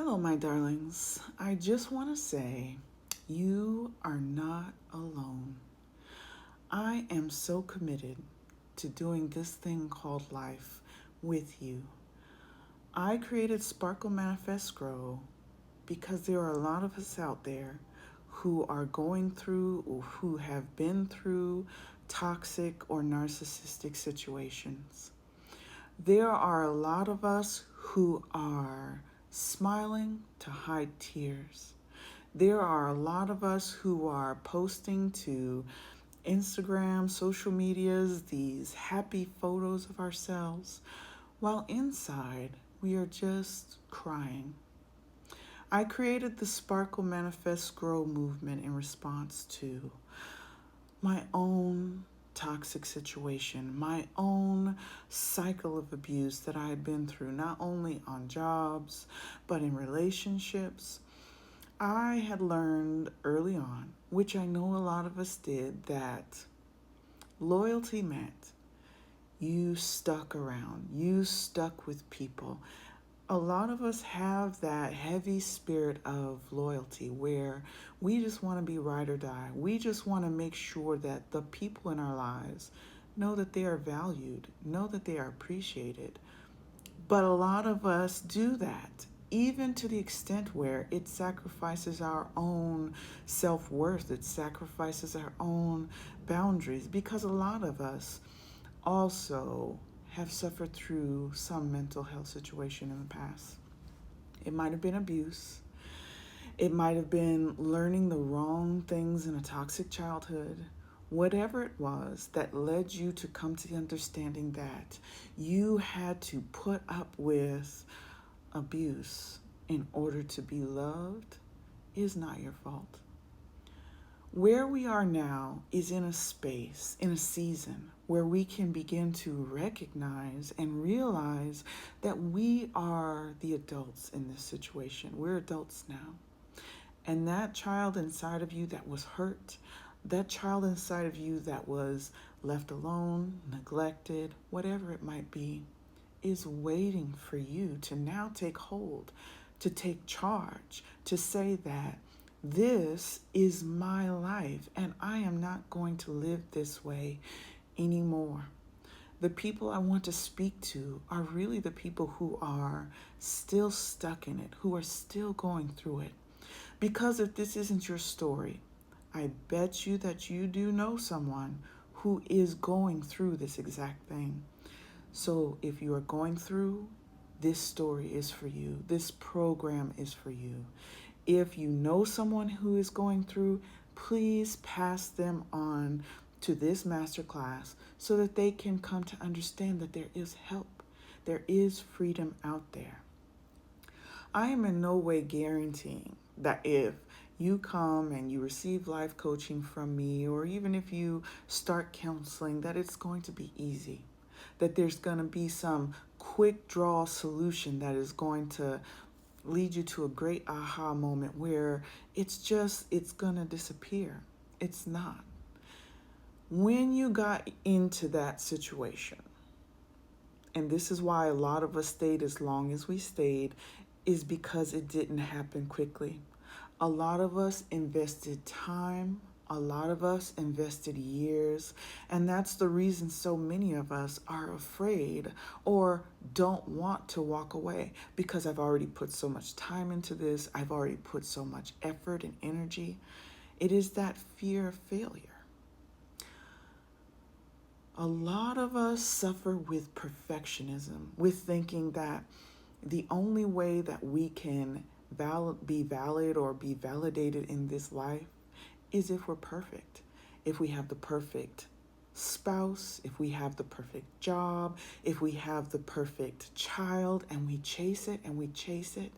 Hello, my darlings. I just want to say you are not alone. I am so committed to doing this thing called life with you. I created Sparkle Manifest Grow because there are a lot of us out there who are going through or who have been through toxic or narcissistic situations. There are a lot of us who are smiling to hide tears. There are a lot of us who are posting to Instagram, social medias, these happy photos of ourselves, while inside we are just crying. I created the Sparkle Manifest Grow movement in response to my own toxic situation, my own cycle of abuse that I had been through, not only on jobs, but in relationships. I had learned early on, which I know a lot of us did, that loyalty meant you stuck around, you stuck with people. A lot of us have that heavy spirit of loyalty where we just want to be ride or die. We just want to make sure that the people in our lives know that they are valued, know that they are appreciated. But a lot of us do that, even to the extent where it sacrifices our own self-worth, it sacrifices our own boundaries, because a lot of us also have suffered through some mental health situation in the past. It might have been abuse. It might have been learning the wrong things in a toxic childhood. Whatever it was that led you to come to the understanding that you had to put up with abuse in order to be loved is not your fault. Where we are now is in a space, in a season, where we can begin to recognize and realize that we are the adults in this situation. We're adults now. And that child inside of you that was hurt, that child inside of you that was left alone, neglected, whatever it might be, is waiting for you to now take hold, to take charge, to say that this is my life and I am not going to live this way anymore. The people I want to speak to are really the people who are still stuck in it, who are still going through it. Because if this isn't your story, I bet you that you do know someone who is going through this exact thing. So if you are going through, this story is for you. This program is for you. If you know someone who is going through, please pass them on to this masterclass so that they can come to understand that there is help. There is freedom out there. I am in no way guaranteeing that if you come and you receive life coaching from me, or even if you start counseling, that it's going to be easy, that there's going to be some quick draw solution that is going to lead you to a great aha moment where it's going to disappear. It's not. When you got into that situation, and this is why a lot of us stayed as long as we stayed, is because it didn't happen quickly. A lot of us invested time. A lot of us invested years, and that's the reason so many of us are afraid or don't want to walk away, because I've already put so much time into this. I've already put so much effort and energy. It is that fear of failure. A lot of us suffer with perfectionism, with thinking that the only way that we can be valid or be validated in this life is if we're perfect. If we have the perfect spouse, if we have the perfect job, if we have the perfect child, and we chase it and we chase it.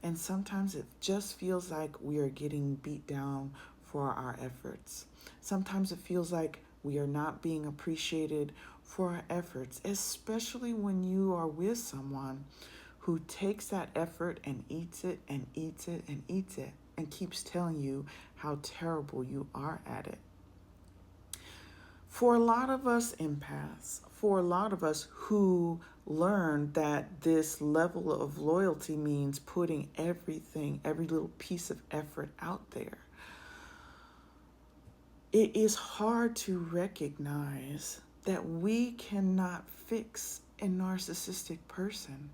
And sometimes it just feels like we are getting beat down for our efforts. Sometimes it feels like we are not being appreciated for our efforts, especially when you are with someone who takes that effort and eats it and eats it and eats it and keeps telling you how terrible you are at it. For a lot of us empaths, for a lot of us who learn that this level of loyalty means putting everything, every little piece of effort out there, it is hard to recognize that we cannot fix a narcissistic person.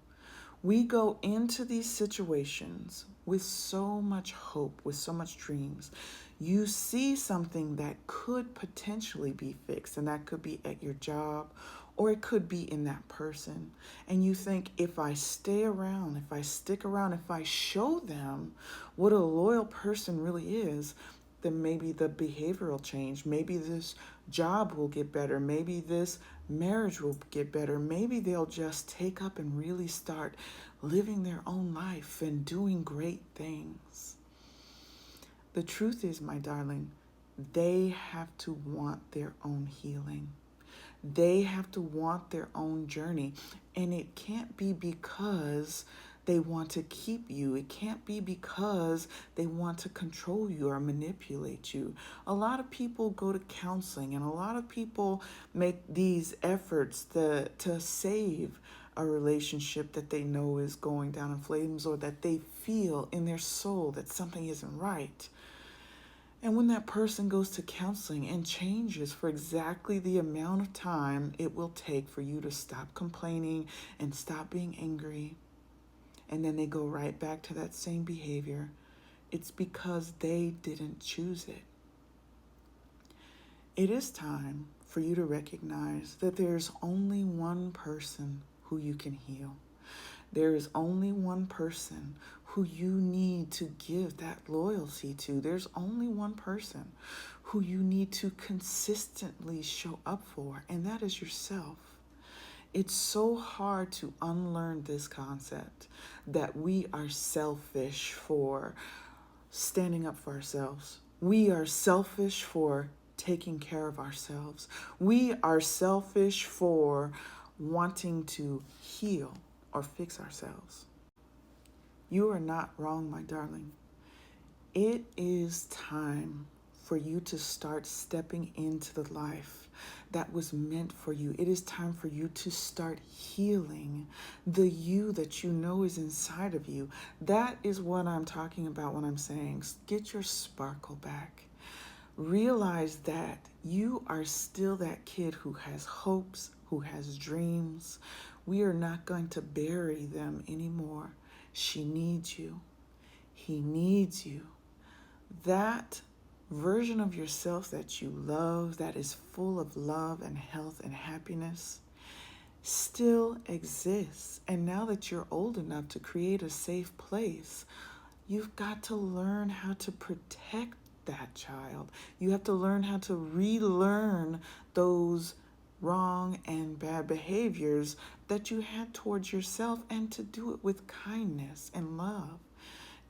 We go into these situations with so much hope, with so much dreams. You see something that could potentially be fixed, and that could be at your job or it could be in that person. And you think, if I stay around, if I stick around, if I show them what a loyal person really is, then maybe the behavior will change. Maybe this job will get better. Maybe this marriage will get better. Maybe they'll just take up and really start living their own life and doing great things. The truth is, my darling, they have to want their own healing. They have to want their own journey. And it can't be because they want to keep you. It can't be because they want to control you or manipulate you. A lot of people go to counseling, and a lot of people make these efforts to save a relationship that they know is going down in flames, or that they feel in their soul that something isn't right. And when that person goes to counseling and changes for exactly the amount of time it will take for you to stop complaining and stop being angry, and then they go right back to that same behavior, it's because they didn't choose it. It is time for you to recognize that there's only one person who you can heal. There is only one person who you need to give that loyalty to. There's only one person who you need to consistently show up for, and that is yourself. It's so hard to unlearn this concept that we are selfish for standing up for ourselves. We are selfish for taking care of ourselves. We are selfish for wanting to heal or fix ourselves. You are not wrong, my darling. It is time for you to start stepping into the life that was meant for you. It is time for you to start healing the you that you know is inside of you. That is what I'm talking about when I'm saying get your sparkle back. Realize that you are still that kid who has hopes, who has dreams. We are not going to bury them anymore. She needs you. He needs you. That version of yourself that you love, that is full of love and health and happiness, still exists. And now that you're old enough to create a safe place, you've got to learn how to protect that child. You have to learn how to relearn those wrong and bad behaviors that you had towards yourself, and to do it with kindness and love.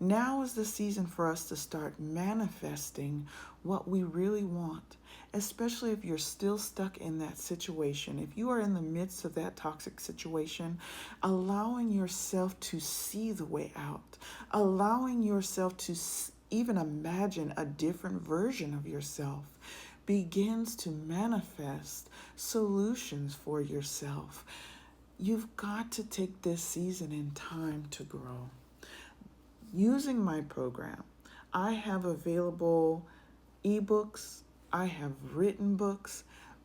Now is the season for us to start manifesting what we really want, especially if you're still stuck in that situation. If you are in the midst of that toxic situation, allowing yourself to see the way out, allowing yourself to even imagine a different version of yourself, begins to manifest solutions for yourself. You've got to take this season in time to grow. Using my program, I have available ebooks, I have written books,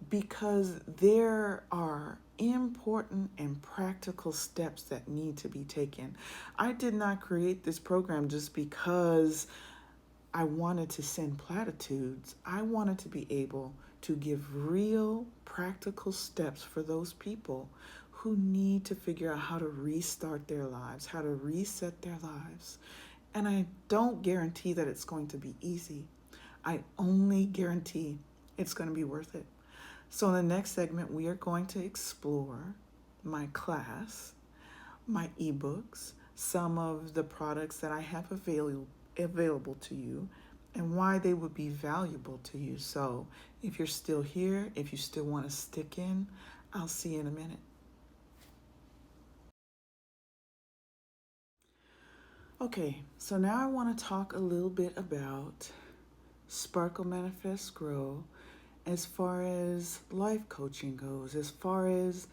because there are important and practical steps that need to be taken. I did not create this program just because I wanted to send platitudes. I wanted to be able to give real practical steps for those people who need to figure out how to restart their lives, how to reset their lives. And I don't guarantee that it's going to be easy. I only guarantee it's going to be worth it. So in the next segment, we are going to explore my class, my ebooks, some of the products that I have available to you, and why they would be valuable to you. So if you're still here, if you still want to stick in, I'll see you in a minute. Okay, so now I want to talk a little bit about Sparkle, Manifest, Grow, as far as life coaching goes, as far as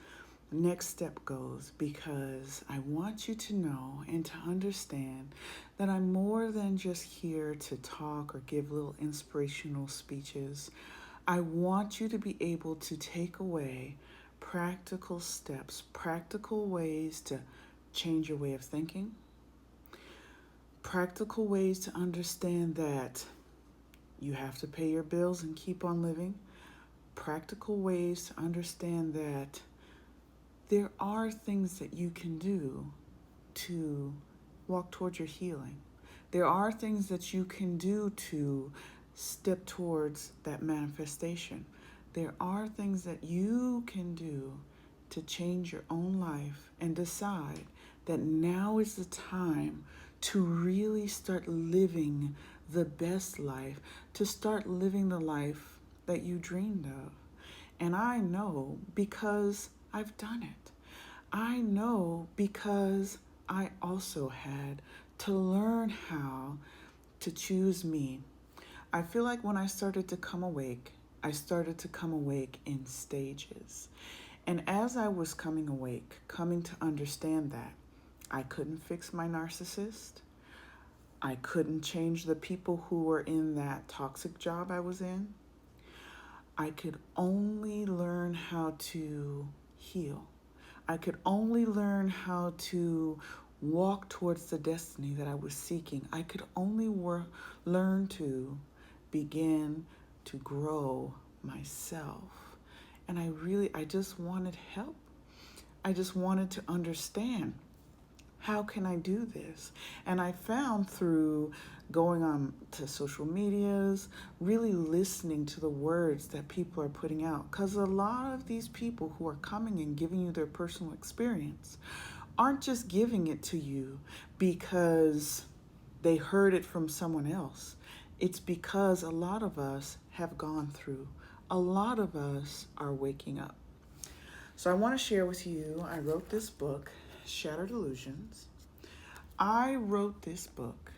next step goes, because I want you to know and to understand that I'm more than just here to talk or give little inspirational speeches. I want you to be able to take away practical steps, practical ways to change your way of thinking, practical ways to understand that you have to pay your bills and keep on living, practical ways to understand that there are things that you can do to walk towards your healing. There are things that you can do to step towards that manifestation. There are things that you can do to change your own life and decide that now is the time to really start living the best life, to start living the life that you dreamed of. And I know because I've done it. I know because I also had to learn how to choose me. I feel like when I started to come awake, I started to come awake in stages. And as I was coming awake, coming to understand that I couldn't fix my narcissist, I couldn't change the people who were in that toxic job I was in, I could only learn how to heal. I could only learn how to walk towards the destiny that I was seeking. I could only learn to begin to grow myself. And I just wanted help. I just wanted to understand, how can I do this? And I found through going on to social medias, really listening to the words that people are putting out. Because a lot of these people who are coming and giving you their personal experience aren't just giving it to you because they heard it from someone else. It's because a lot of us have gone through. A lot of us are waking up. So I want to share with you, I wrote this book, Shattered Illusions. I wrote this book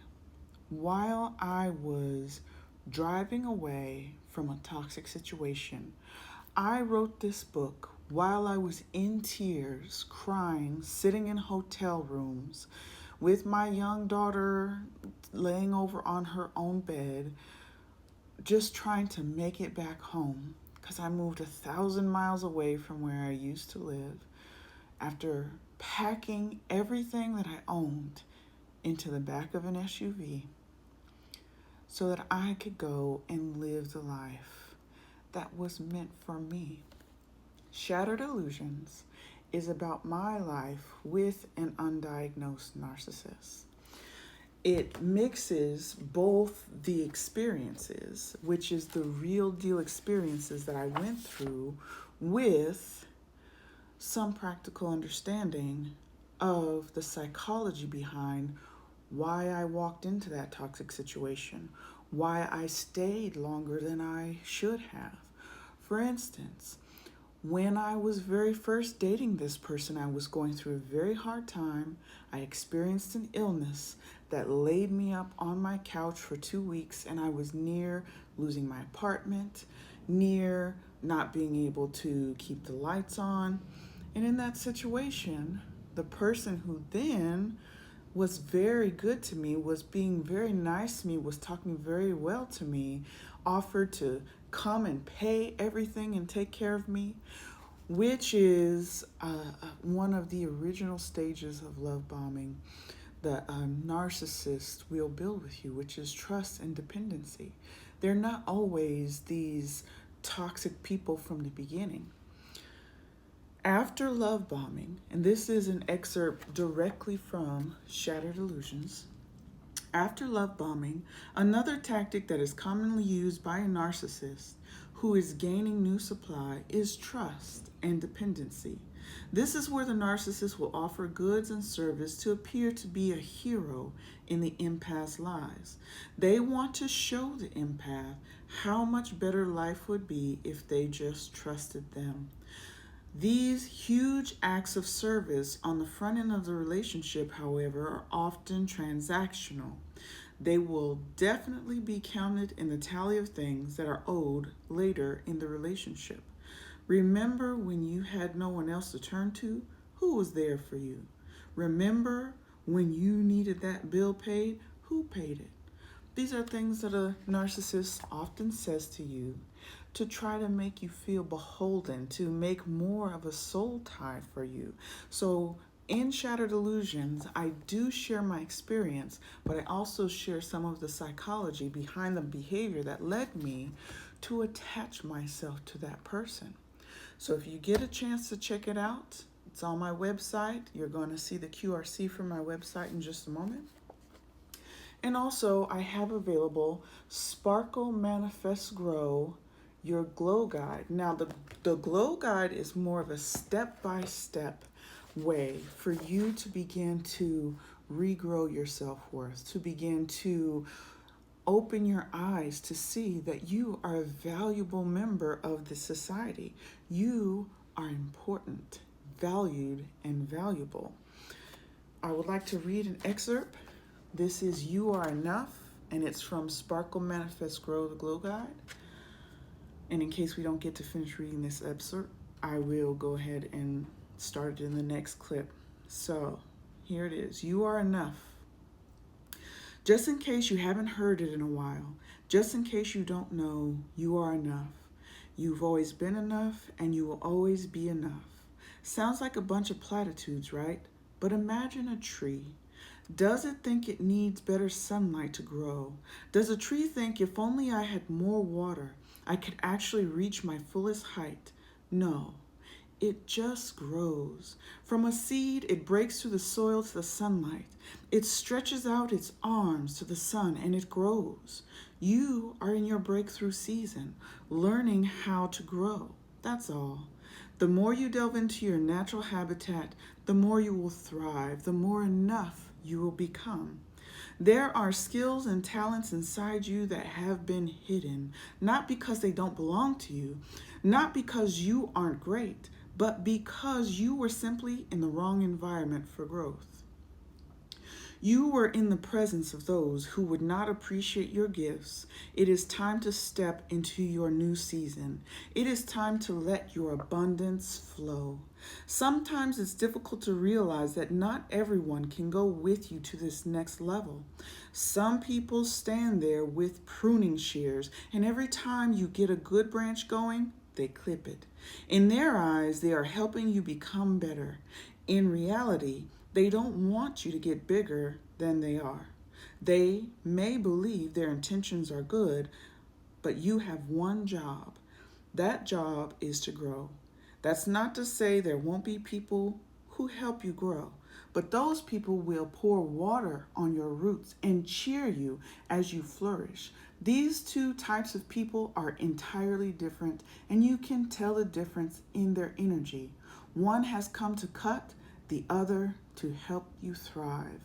while I was driving away from a toxic situation. I wrote this book while I was in tears, crying, sitting in hotel rooms with my young daughter laying over on her own bed, just trying to make it back home because I moved 1,000 miles away from where I used to live after packing everything that I owned into the back of an SUV so that I could go and live the life that was meant for me. Shattered Illusions is about my life with an undiagnosed narcissist. It mixes both the experiences, which is the real deal experiences that I went through, with some practical understanding of the psychology behind why I walked into that toxic situation, why I stayed longer than I should have. For instance, when I was very first dating this person, I was going through a very hard time. I experienced an illness that laid me up on my couch for 2 weeks, and I was near losing my apartment, near not being able to keep the lights on. And in that situation, the person who then was very good to me, was being very nice to me, was talking very well to me, offered to come and pay everything and take care of me, which is one of the original stages of love bombing that a narcissist will build with you, which is trust and dependency. They're not always these toxic people from the beginning. After love bombing, and this is an excerpt directly from Shattered Illusions. After love bombing, another tactic that is commonly used by a narcissist who is gaining new supply is trust and dependency. This is where the narcissist will offer goods and service to appear to be a hero in the empath's lives. They want to show the empath how much better life would be if they just trusted them. These huge acts of service on the front end of the relationship, however, are often transactional. They will definitely be counted in the tally of things that are owed later in the relationship. Remember when you had no one else to turn to? Who was there for you? Remember when you needed that bill paid? Who paid it? These are things that a narcissist often says to you to try to make you feel beholden, to make more of a soul tie for you. So, in Shattered Illusions, I do share my experience, but I also share some of the psychology behind the behavior that led me to attach myself to that person. So, if you get a chance to check it out, it's on my website. You're going to see the QRC from my website in just a moment. And also, I have available Sparkle Manifest Grow, your glow guide. Now, the glow guide is more of a step-by-step way for you to begin to regrow your self-worth, to begin to open your eyes to see that you are a valuable member of the society. You are important, valued, and valuable. I would like to read an excerpt. This is You Are Enough, and it's from Sparkle Manifest Grow, the Glow Guide. And in case we don't get to finish reading this excerpt, I will go ahead and start it in the next clip. So here it is. You are enough. Just in case you haven't heard it in a while, just in case you don't know, you are enough. You've always been enough, and you will always be enough. Sounds like a bunch of platitudes, right? But imagine a tree. Does it think it needs better sunlight to grow? Does a tree think if only I had more water, I could actually reach my fullest height? No, it just grows. From a seed, it breaks through the soil to the sunlight. It stretches out its arms to the sun and it grows. You are in your breakthrough season, learning how to grow. That's all. The more you delve into your natural habitat, the more you will thrive, the more enough you will become. There are skills and talents inside you that have been hidden, not because they don't belong to you, not because you aren't great, but because you were simply in the wrong environment for growth. You were in the presence of those who would not appreciate your gifts. It is time to step into your new season. It is time to let your abundance flow. Sometimes it's difficult to realize that not everyone can go with you to this next level. Some people stand there with pruning shears, and every time you get a good branch going, they clip it. In their eyes, they are helping you become better. In reality, they don't want you to get bigger than they are. They may believe their intentions are good, but you have one job. That job is to grow. That's not to say there won't be people who help you grow, but those people will pour water on your roots and cheer you as you flourish. These two types of people are entirely different, and you can tell the difference in their energy. One has come to cut, the other to help you thrive.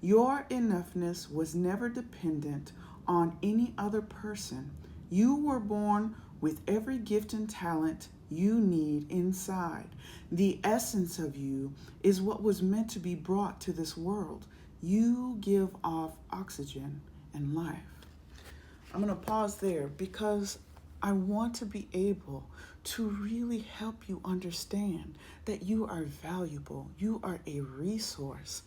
Your enoughness was never dependent on any other person. You were born with every gift and talent you need inside. The essence of you is what was meant to be brought to this world. You give off oxygen and life. I'm going to pause there because I want to be able to really help you understand that you are valuable. You are a resource.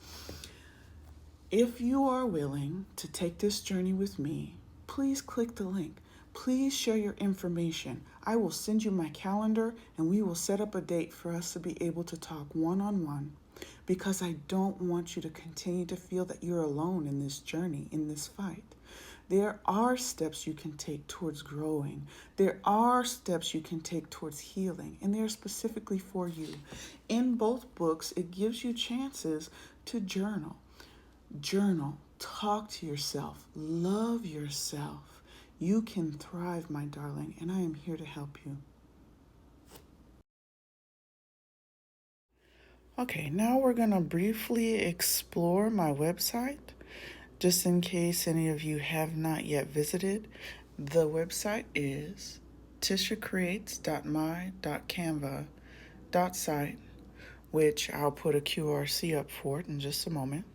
If you are willing to take this journey with me, please click the link. Please share your information. I will send you my calendar and we will set up a date for us to be able to talk one-on-one, because I don't want you to continue to feel that you're alone in this journey, in this fight. There are steps you can take towards growing. There are steps you can take towards healing, and they're specifically for you. In both books, it gives you chances to journal. Journal, talk to yourself, love yourself. You can thrive, my darling, and I am here to help you. Okay, now we're going to briefly explore my website. Just in case any of you have not yet visited, the website is TishaCreates.my.canva.site, which I'll put a QRC up for it in just a moment.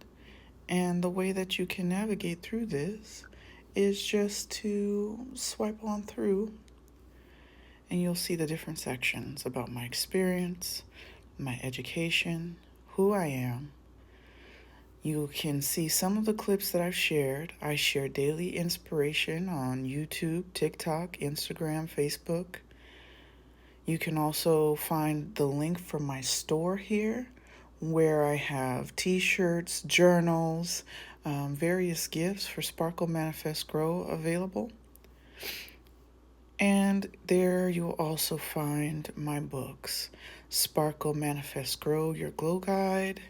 And the way that you can navigate through this is just to swipe on through, and you'll see the different sections about my experience, my education, who I am. You can see some of the clips that I've shared. I share daily inspiration on YouTube, TikTok, Instagram, Facebook. You can also find the link for my store here, where I have t-shirts, journals, various gifts for Sparkle Manifest Grow available. And there you'll also find my books, Sparkle Manifest Grow, Your Glow Guide,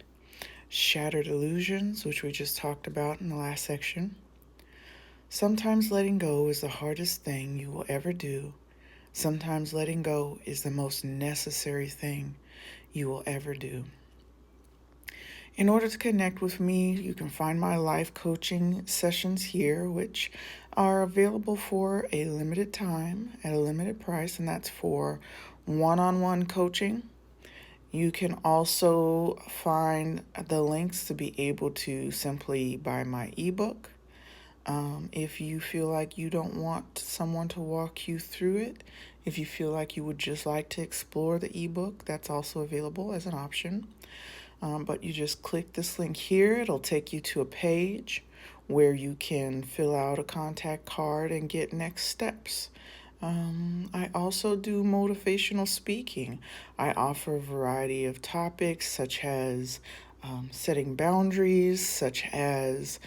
Shattered Illusions, which we just talked about in the last section. Sometimes letting go is the hardest thing you will ever do. Sometimes letting go is the most necessary thing you will ever do. In order to connect with me, you can find my life coaching sessions here, which are available for a limited time at a limited price, and that's for one-on-one coaching. You can also find the links to be able to simply buy my ebook. If you feel like you don't want someone to walk you through it, if you feel like you would just like to explore the ebook, that's also available as an option. But you just click this link here. It'll take you to a page where you can fill out a contact card and get next steps. I also do motivational speaking. I offer a variety of topics such as setting boundaries, such as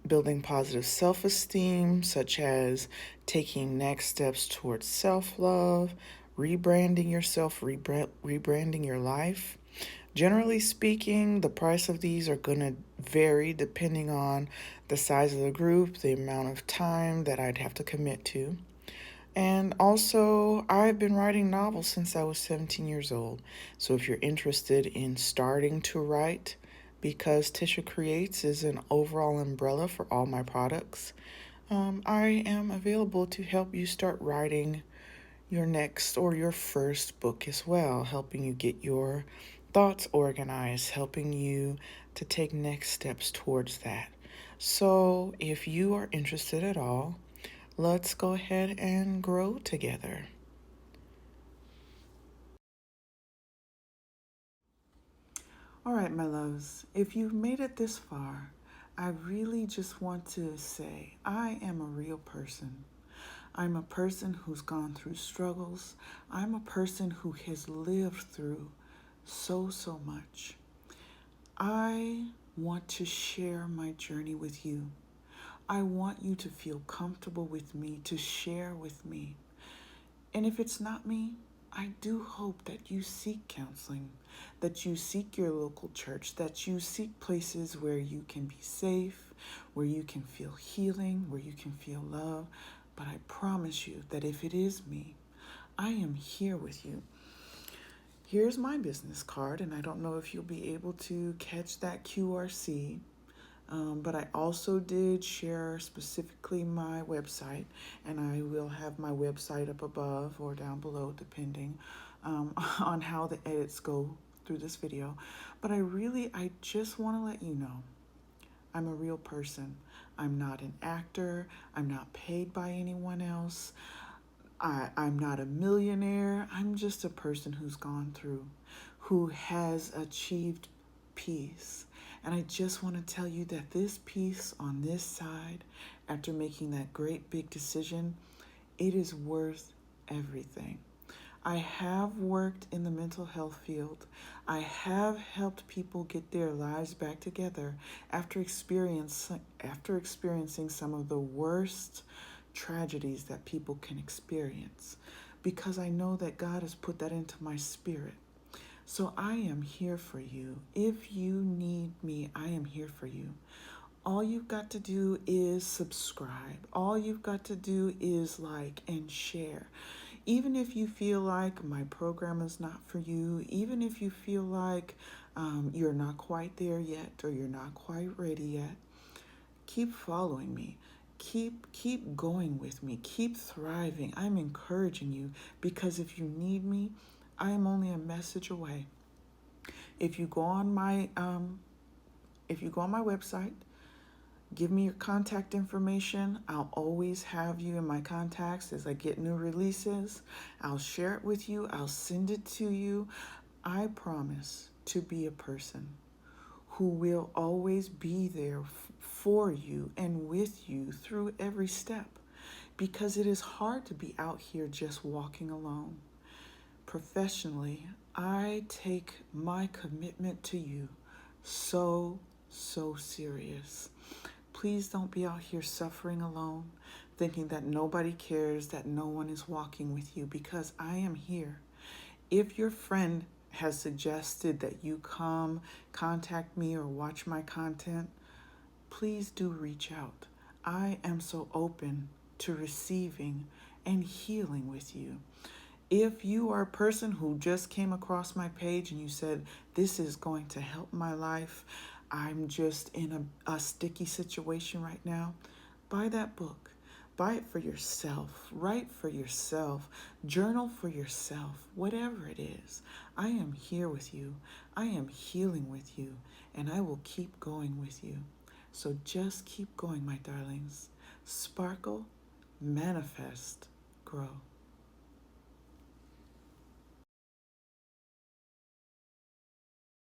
building positive self esteem, such as taking next steps towards self love, rebranding yourself, rebranding your life. Generally speaking, the price of these are going to vary depending on the size of the group, the amount of time that I'd have to commit to. And also, I've been writing novels since I was 17 years old. So if you're interested in starting to write, because Tisha Creates is an overall umbrella for all my products, I am available to help you start writing your next or your first book as well, helping you get your thoughts organized, helping you to take next steps towards that. So if you are interested at all, let's go ahead and grow together. All right, my loves, if you've made it this far, I really just want to say I am a real person. I'm a person who's gone through struggles. I'm a person who has lived through so much. I want to share my journey with you. I want you to feel comfortable with me, to share with me. And if it's not me, I do hope that you seek counseling, that you seek your local church, that you seek places where you can be safe, where you can feel healing, where you can feel love. But I promise you that if it is me, I am here with you. Here's my business card, and I don't know if you'll be able to catch that QRC. But I also did share specifically my website, and I will have my website up above or down below, depending on how the edits go through this video. But I just want to let you know I'm a real person. I'm not an actor. I'm not paid by anyone else. I'm not a millionaire. I'm just a person who's gone through, who has achieved peace. And I just want to tell you that this peace on this side, after making that great big decision, it is worth everything. I have worked in the mental health field. I have helped people get their lives back together after experiencing some of the worst tragedies that people can experience, because I know that God has put that into my spirit. So I am here for you. If you need me, I am here for you. All you've got to do is subscribe. All you've got to do is like and share. Even if you feel like my program is not for you, even if you feel like you're not quite there yet or you're not quite ready yet, keep following me. Keep going with me. Keep thriving. I'm encouraging you, because if you need me, I am only a message away. If you go on my if you go on my website, give me your contact information. I'll always have you in my contacts as I get new releases. I'll share it with you. I'll send it to you. I promise to be a person who will always be there for you and with you through every step, because it is hard to be out here just walking alone. Professionally, I take my commitment to you so, so serious. Please don't be out here suffering alone, thinking that nobody cares, that no one is walking with you, because I am here. If your friend has suggested that you come contact me or watch my content, please do reach out. I am so open to receiving and healing with you. If you are a person who just came across my page and you said, this is going to help my life, I'm just in a sticky situation right now, buy that book. Buy it for yourself. Write for yourself. Journal for yourself. Whatever it is, I am here with you. I am healing with you, and I will keep going with you. So just keep going, my darlings. Sparkle, manifest, grow.